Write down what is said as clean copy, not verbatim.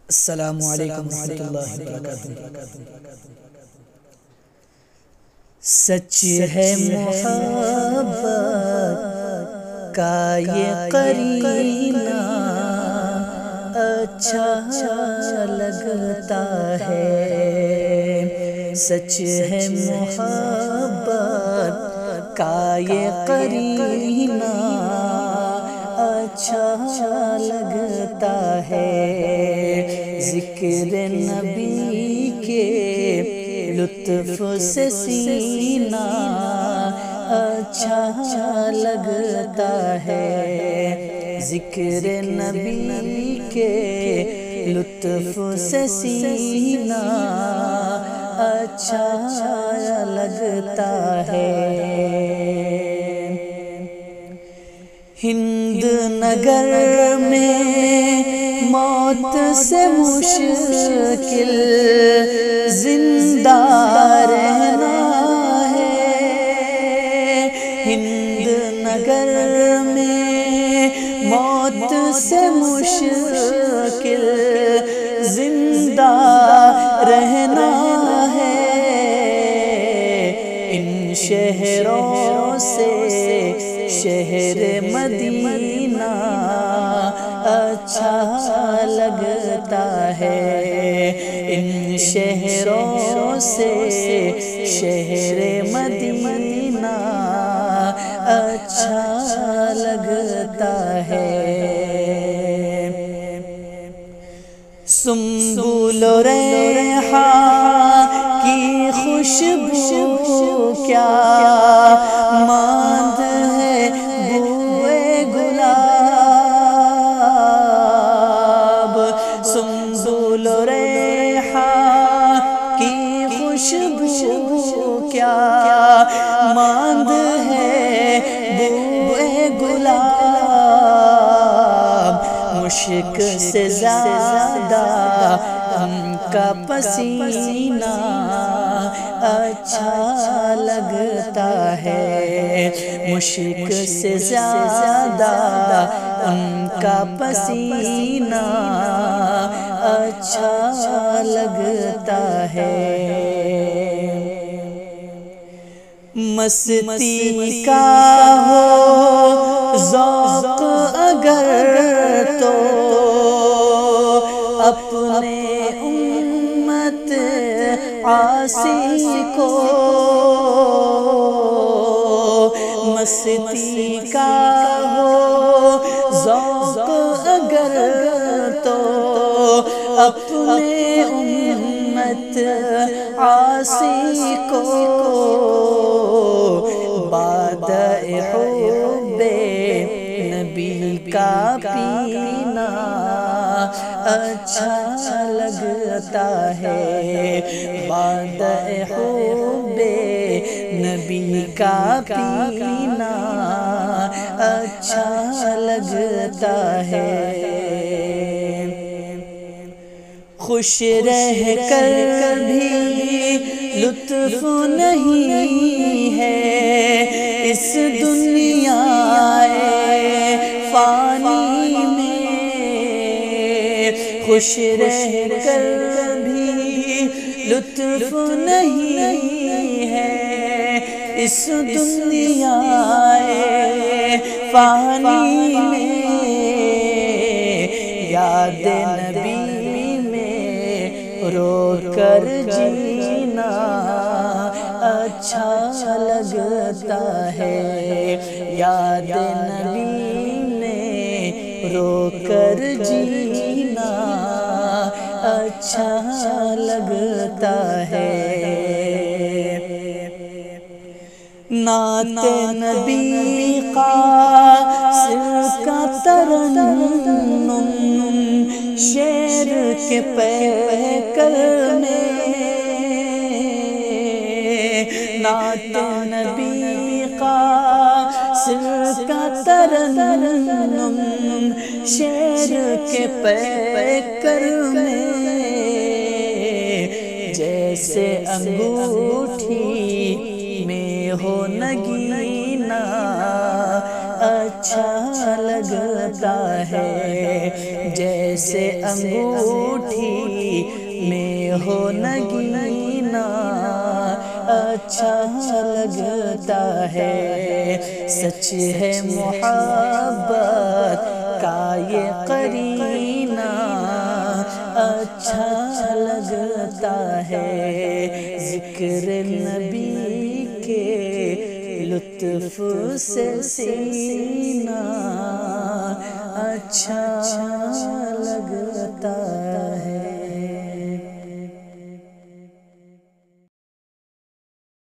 السلام علیکم ورحمۃ اللہ وبرکاتہ۔ سچ ہے محبت کا یہ قرینہ، اچھا لگتا ہے۔ سچ ہے محبت کا یہ قرینہ، اچھا لگتا ہے۔ ذکر نبی کے لطف سے سینہ اچھا لگتا ہے۔ ذکر نبی کے لطف سے سینہ اچھا لگتا ہے۔ ہند نگر میں موت سے مشکل زندہ رہنا ہے۔ ہند نگر میں موت سے مشکل زندہ رہنا ہے۔ ان شہروں سے شہر مدینہ اچھا لگتا ہے۔ ان شہروں سے شہر مدینہ اچھا لگتا ہے۔ سنبل و ریحان کی خوشبو کیا ماند ہے بوئے گلاب۔ سنبل و ریحان کی خوشبو کیا ماند ہے بوئے گلاب۔ مشک سے زیادہ ان کا پسینہ اچھا لگتا ہے۔ مشک سے زیادہ ان کا پسینہ اچھا لگتا ہے۔ مستی کا ہو ذوق اگر تو اپنے امت عاصی کو، مستی کا ہو ذوق اگر تو اپنے امت عاصی کو، بعد حب نبی کا پینا اچھا لگتا ہے۔ بعد حب نبی کا پینا اچھا لگتا ہے۔ خوش رہ کر بھی لطف نہیں ہے اس دنیا فانی میں۔ خوش رہ کر بھی لطف نہیں ہے اس دنیا فانی میں۔ یاد نبی رو کر جینا اچھا لگتا ہے۔ یاد نبی میں رو کر جینا اچھا لگتا ہے۔ نعت نبی قاصر کا ترنم شعر کے پیکر میں۔ نعت نبی قاصر کا ترنم شعر کے پیکر میں۔ جیسے انگوٹھی میں ہو نگینہ اچھا لگتا ہے۔ جیسے جیسے انگوٹھی میں ہو نگینا اچھا لگتا ہے، سچ ہے محبت کا یہ قرینہ اچھا لگتا ہے، ذکر نبی کے لطف سے سینہ اچھا لگتا